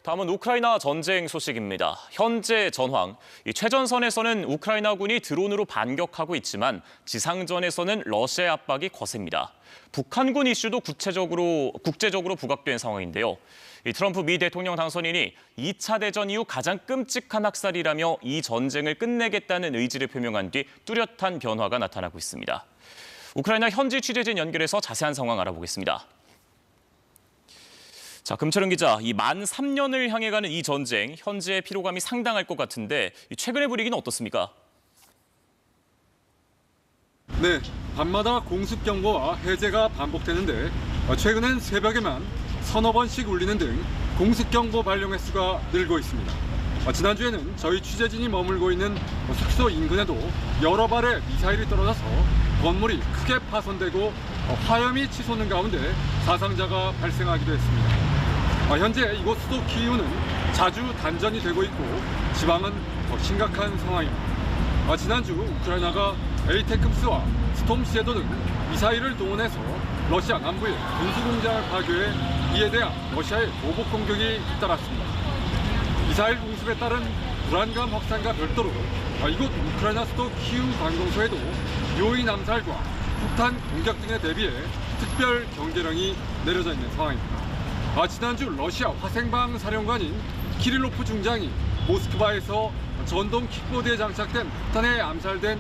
다음은 우크라이나 전쟁 소식입니다. 현재 전황, 최전선에서는 우크라이나군이 드론으로 반격하고 있지만 지상전에서는 러시아의 압박이 거셉니다. 북한군 이슈도 국제적으로 부각된 상황인데요. 트럼프 미 대통령 당선인이 2차 대전 이후 가장 끔찍한 학살이라며 이 전쟁을 끝내겠다는 의지를 표명한 뒤 뚜렷한 변화가 나타나고 있습니다. 우크라이나 현지 취재진 연결해서 자세한 상황 알아보겠습니다. 자, 금철은 기자, 만 3년을 향해 가는 이 전쟁, 현재의 피로감이 상당할 것 같은데 최근의 분위기는 어떻습니까? 네, 밤마다 공습 경보와 해제가 반복되는데 최근엔 새벽에만 서너 번씩 울리는 등 공습 경보 발령 횟수가 늘고 있습니다. 지난주에는 저희 취재진이 머물고 있는 숙소 인근에도 여러 발의 미사일이 떨어져서 건물이 크게 파손되고 화염이 치솟는 가운데 사상자가 발생하기도 했습니다. 현재 이곳 수도 키이우는 자주 단전이 되고 있고 지방은 더 심각한 상황입니다. 지난주 우크라이나가 에이테크스와 스톰 섀도 등 미사일을 동원해서 러시아 남부의 군수공장을 파괴해 이에 대한 러시아의 보복 공격이 잇따랐습니다. 미사일 공습에 따른 불안감 확산과 별도로 이곳 우크라이나 수도 키이우 관공서에도 요인 암살과 폭탄 공격 등에 대비해 특별 경계령이 내려져 있는 상황입니다. 지난주 러시아 화생방 사령관인 키릴로프 중장이 모스크바에서 전동 킥보드에 장착된 폭탄에 암살된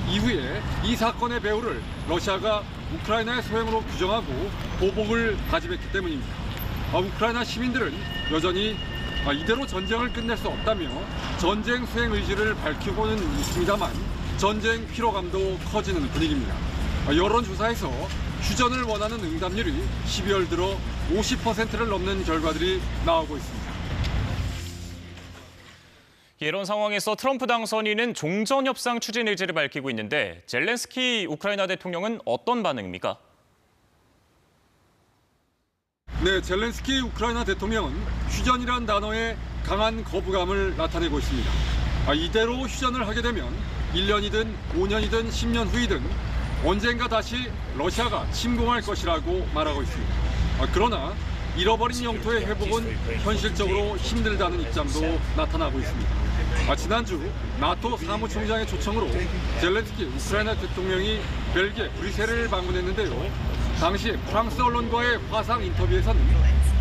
이후에 이 사건의 배후를 러시아가 우크라이나의 소행으로 규정하고 보복을 다짐했기 때문입니다. 우크라이나 시민들은 여전히 이대로 전쟁을 끝낼 수 없다며 전쟁 수행 의지를 밝히고는 있습니다만 전쟁 피로감도 커지는 분위기입니다. 여론조사에서 휴전을 원하는 응답률이 12월 들어 50%를 넘는 결과들이 나오고 있습니다. 이런 상황에서 트럼프 당선인은 종전협상 추진 의지를 밝히고 있는데 젤렌스키 우크라이나 대통령은 어떤 반응입니까? 네, 젤렌스키 우크라이나 대통령은 휴전이란 단어에 강한 거부감을 나타내고 있습니다. 이대로 휴전을 하게 되면 1년이든 5년이든 10년 후이든 언젠가 다시 러시아가 침공할 것이라고 말하고 있습니다. 그러나 잃어버린 영토의 회복은 현실적으로 힘들다는 입장도 나타나고 있습니다. 지난주 나토 사무총장의 초청으로 젤렌스키 우크라이나 대통령이 벨기에 브뤼셀을 방문했는데요. 당시 프랑스 언론과의 화상 인터뷰에서는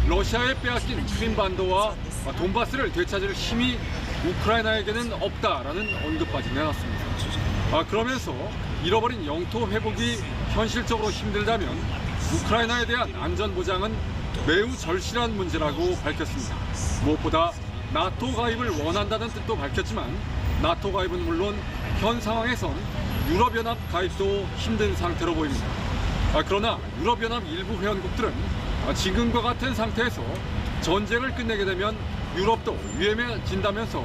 러시아에 빼앗긴 크림반도와 돈바스를 되찾을 힘이 우크라이나에게는 없다라는 언급까지 내놨습니다. 그러면서 잃어버린 영토 회복이 현실적으로 힘들다면 우크라이나에 대한 안전 보장은 매우 절실한 문제라고 밝혔습니다. 무엇보다 나토 가입을 원한다는 뜻도 밝혔지만 나토 가입은 물론 현 상황에선 유럽연합 가입도 힘든 상태로 보입니다. 그러나 유럽연합 일부 회원국들은 지금과 같은 상태에서 전쟁을 끝내게 되면 유럽도 위험해진다면서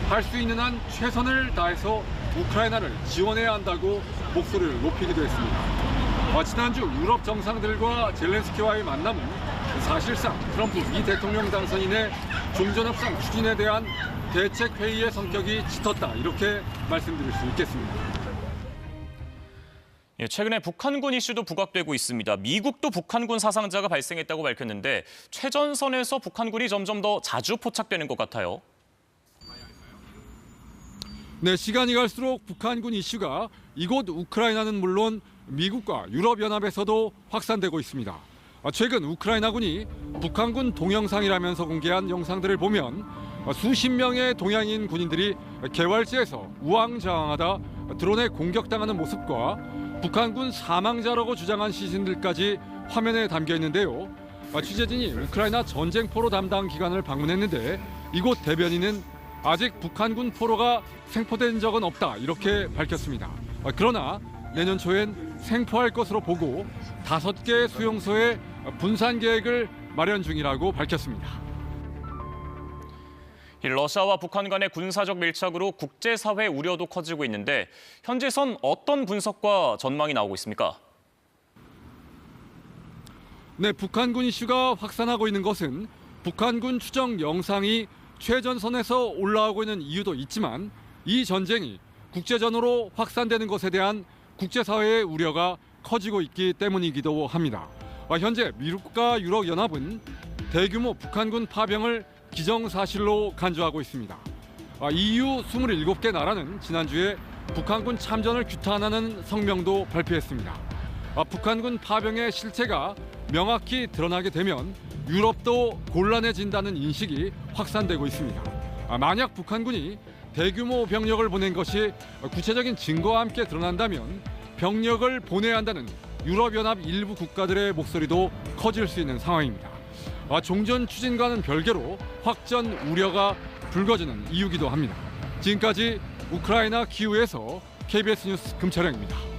할 수 있는 한 최선을 다해서 우크라이나를 지원해야 한다고 목소리를 높이기도 했습니다. 지난주 유럽 정상들과 젤렌스키와의 만남은 사실상 트럼프 미 대통령 당선인의 종전협상 추진에 대한 대책회의의 성격이 짙었다, 이렇게 말씀드릴 수 있겠습니다. 최근에 북한군 이슈도 부각되고 있습니다. 미국도 북한군 사상자가 발생했다고 밝혔는데 최전선에서 북한군이 점점 더 자주 포착되는 것 같아요. 네, 시간이 갈수록 북한군 이슈가 이곳 우크라이나는 물론 미국과 유럽연합에서도 확산되고 있습니다. 최근 우크라이나군이 북한군 동영상이라면서 공개한 영상들을 보면 수십 명의 동양인 군인들이 개활지에서 우왕좌왕하다 드론에 공격당하는 모습과 북한군 사망자라고 주장한 시신들까지 화면에 담겨 있는데요. 취재진이 우크라이나 전쟁포로 담당 기관을 방문했는데 이곳 대변인은 아직 북한군 포로가 생포된 적은 없다, 이렇게 밝혔습니다. 그러나 내년 초엔 생포할 것으로 보고 5개 수용소에 분산 계획을 마련 중이라고 밝혔습니다. 러시아와 북한 간의 군사적 밀착으로 국제사회 우려도 커지고 있는데 현재선 어떤 분석과 전망이 나오고 있습니까? 네, 북한군 이슈가 확산하고 있는 것은 북한군 추정 영상이 최전선에서 올라오고 있는 이유도 있지만 이 전쟁이 국제전으로 확산되는 것에 대한 국제사회의 우려가 커지고 있기 때문이기도 합니다. 현재 미국과 유럽연합은 대규모 북한군 파병을 기정사실로 간주하고 있습니다. EU 27개 나라는 지난주에 북한군 참전을 규탄하는 성명도 발표했습니다. 북한군 파병의 실체가 명확히 드러나게 되면 유럽도 곤란해진다는 인식이 확산되고 있습니다. 만약 북한군이 대규모 병력을 보낸 것이 구체적인 증거와 함께 드러난다면 병력을 보내야 한다는 유럽연합 일부 국가들의 목소리도 커질 수 있는 상황입니다. 종전 추진과는 별개로 확전 우려가 불거지는 이유기도 합니다. 지금까지 우크라이나 키우에서 KBS 뉴스 금철영입니다.